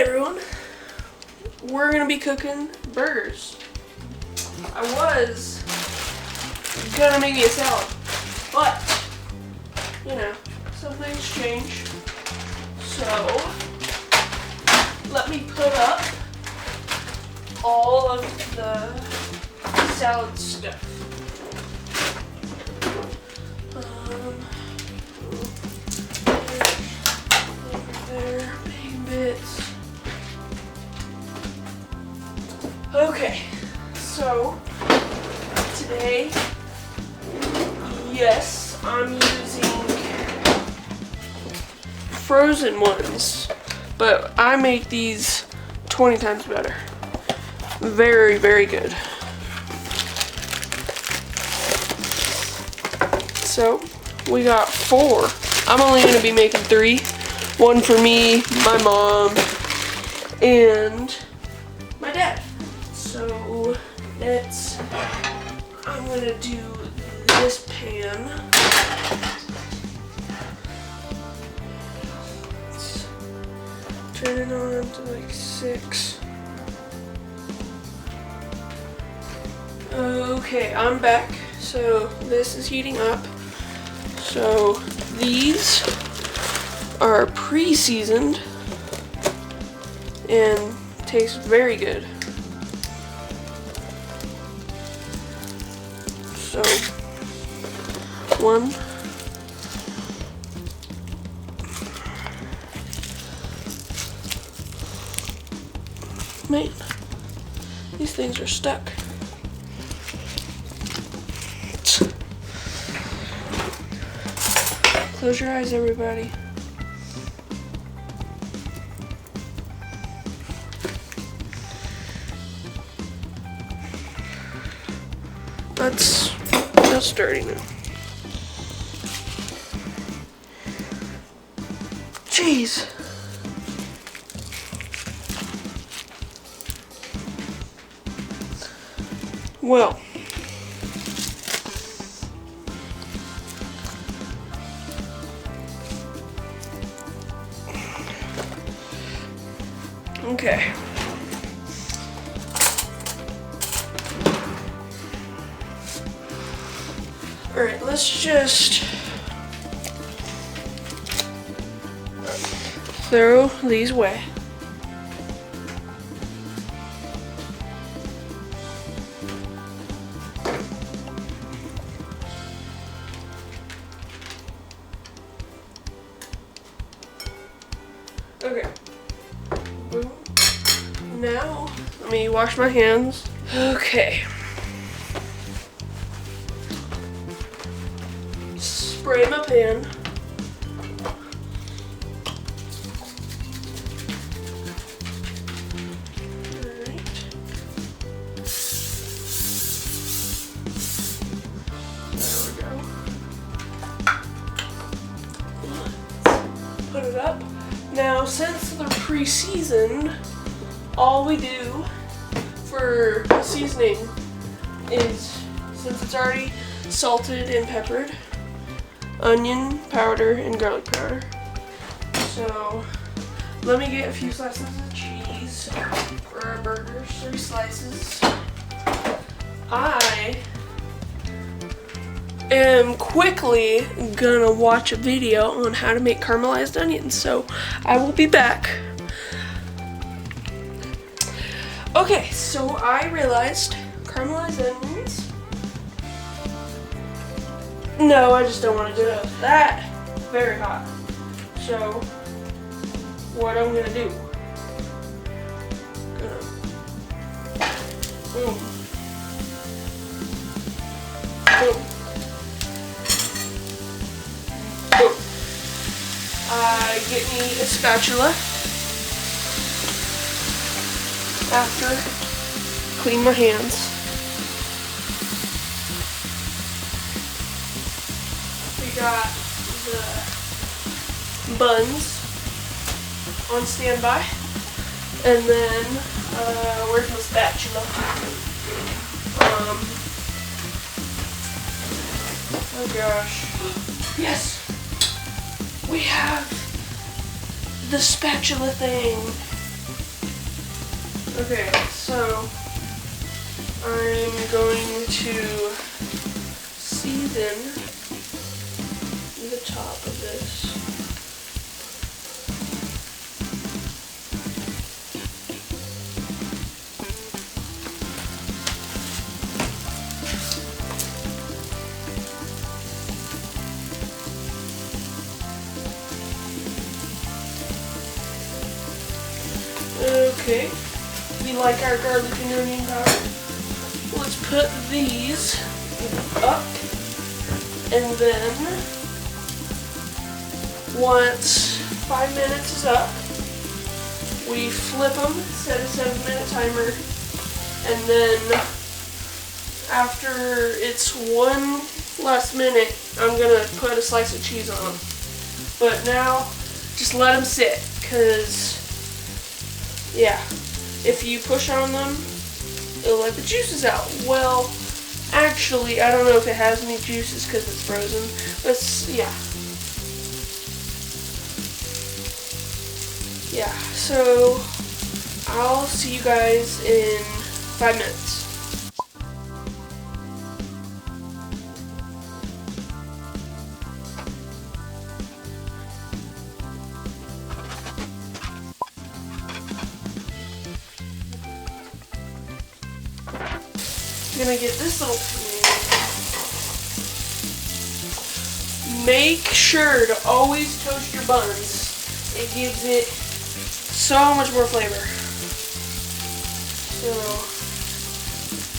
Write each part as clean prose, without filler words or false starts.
everyone, we're gonna be cooking burgers. I was gonna make me a salad, but you know, some things change. So let me put up all of the salad stuff. There, big bits. Okay, so today, yes, I'm using frozen ones, but I make these 20 times better. Very, very good. So we got 4. I'm only gonna be making 3. 1 for me, my mom, and my dad. So I'm gonna do this pan. Let's turn it on to like 6. Okay, I'm back. So this is heating up. So these are pre-seasoned and taste very good. So 1, man, these things are stuck. Close your eyes, everybody. That's dirty now. Jeez. Well. Okay. Alright, let's just throw these away. Okay. Boom. Now, let me wash my hands. Okay. Spray my pan. Alright. There we go. Put it up. Now, since they're pre-seasoned, all we do for seasoning is, since it's already salted and peppered, onion powder and garlic powder. So let me get a few slices of cheese for our burgers. 3 slices. I am quickly gonna watch a video on how to make caramelized onions, so I will be back. Okay, so I realized caramelized onions. No, I just don't want to do it. That very hot. So what I'm gonna do? Boom. Boom. Boom. I get me a spatula. After, clean my hands. We got the buns on standby, and then where's my spatula? Oh gosh, yes, we have the spatula thing. Okay, so I'm going to season the top of this. Okay, we like our garlic and onion powder. Let's put these up, and then once 5 minutes is up, we flip them, set a 7-minute timer, and then after it's one last minute, I'm gonna put a slice of cheese on them. But now, just let them sit, because yeah, if you push on them, it'll let the juices out. Well, actually, I don't know if it has any juices because it's frozen. But yeah. Yeah, so I'll see you guys in 5 minutes. I'm gonna get this little pan. Make sure to always toast your buns. It gives it so much more flavor. So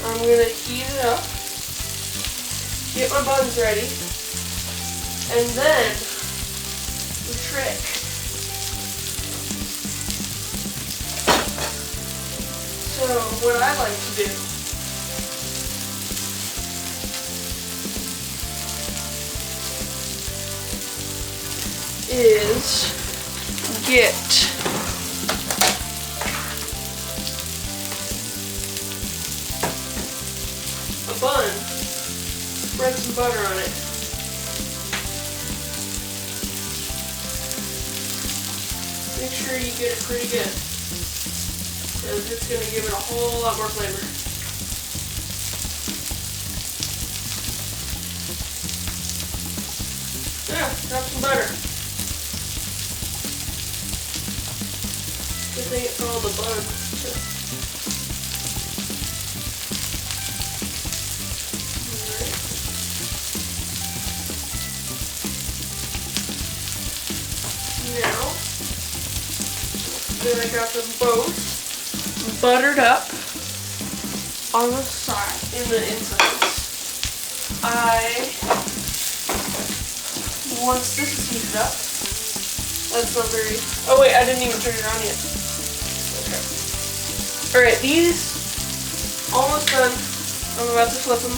I'm gonna heat it up, get my buns ready, and then the trick. So what I like to do is get a bun, spread some butter on it, make sure you get it pretty good, because it's going to give it a whole lot more flavor. Yeah, drop some butter. Good thing it's all the bun. Alright. Now, then I got them both buttered up on the side, in the insides. Once this is heated up, that's not very, oh wait, I didn't even turn it on yet. Okay. Alright, these, almost done. I'm about to flip them.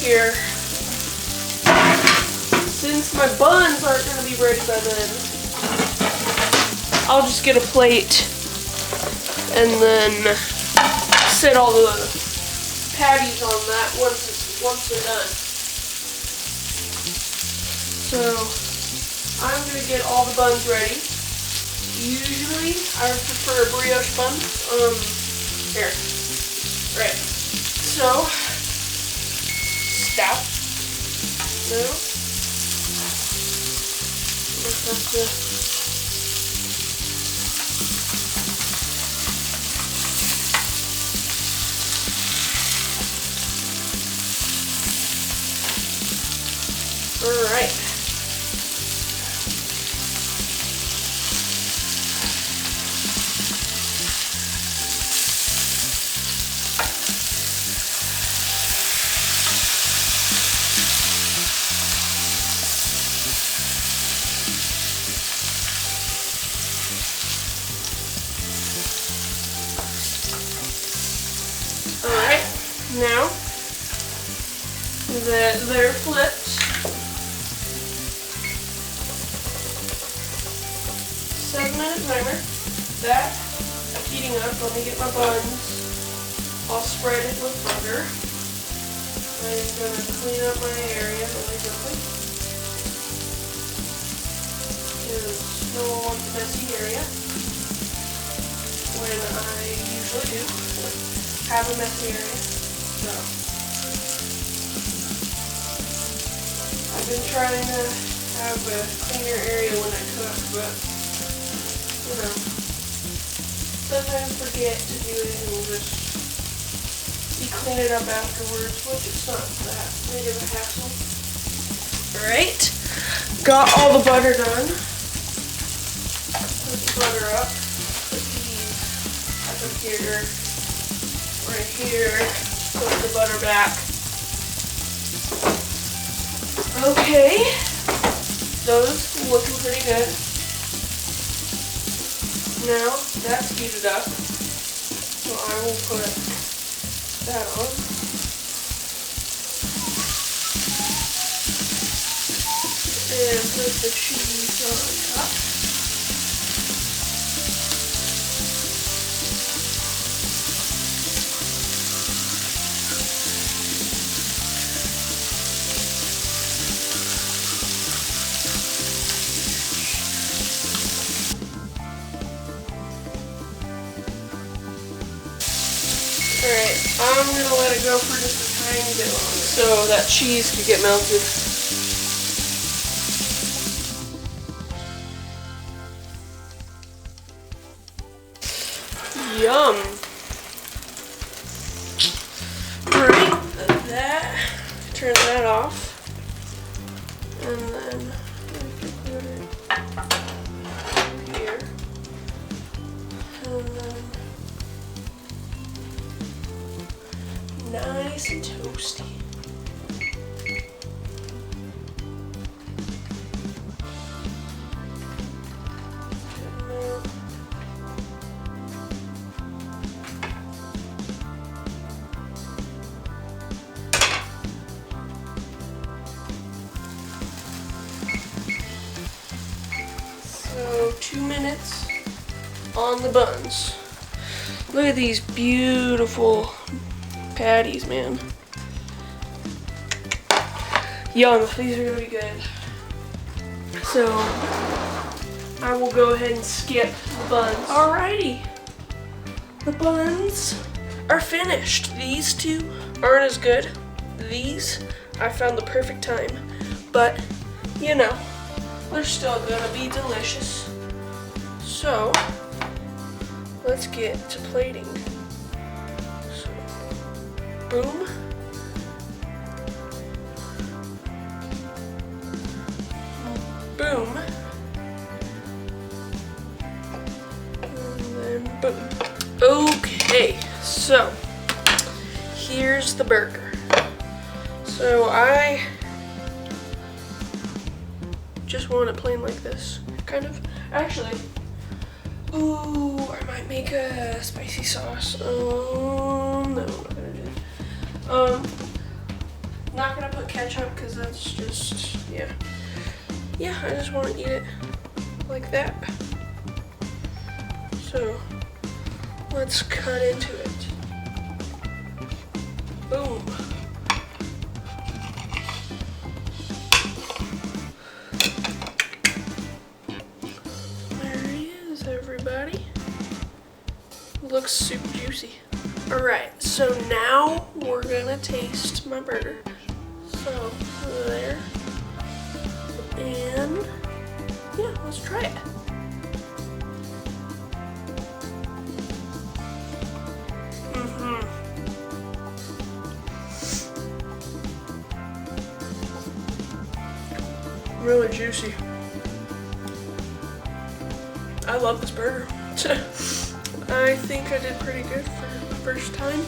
Here. Since my buns aren't going to be ready by then, I'll just get a plate and then set all the patties on that once they're done. So I'm going to get all the buns ready. Usually I prefer a brioche bun. Here. Right. So stout. No. Just have to Alright. Alright, now that they're flipped, 7-minute timer. That heating up. Let me get my buns all spreaded with butter. I'm going to clean up my area really quickly. because no one wants a messy area when I usually do have a messy area. So I've been trying to have a cleaner area when I cook, but you know, sometimes forget to do it and just clean it up afterwards, which is not that big of a hassle. Alright, got all the butter done. Put the butter up. Put these up here, right here. Put the butter back. Okay, those looking pretty good. Now that's heated up, so I will put that on. And put the cheese on top. Alright, I'm going to let it go for just a tiny bit longer so that cheese could get melted. Yum! Alright, turn that off. And then we can put it here. And then nice and toasty. So 2 minutes on the buns. Look at these beautiful patties, man. Yum, these are gonna be good. So I will go ahead and skip the buns. Alrighty, the buns are finished. These two aren't as good. These, I found the perfect time, but you know, they're still gonna be delicious. So let's get to plating. Boom. Boom. And then boom. Okay, so here's the burger. So I just want it plain like this, kind of. Actually, ooh, I might make a spicy sauce. No, I'm not gonna do that. Not gonna put ketchup because that's just, yeah. Yeah, I just want to eat it like that. So let's cut into it. Boom. There he is, everybody. Looks super juicy. Alright, so now we're gonna taste my burger. So, there. And, yeah, let's try it. Really juicy. I love this burger. I think I did pretty good for the first time.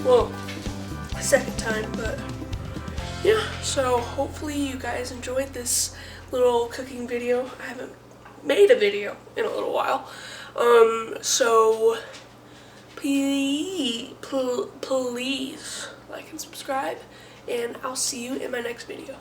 Well, second time, but yeah. So hopefully you guys enjoyed this little cooking video. I haven't made a video in a little while. So please like and subscribe, and I'll see you in my next video.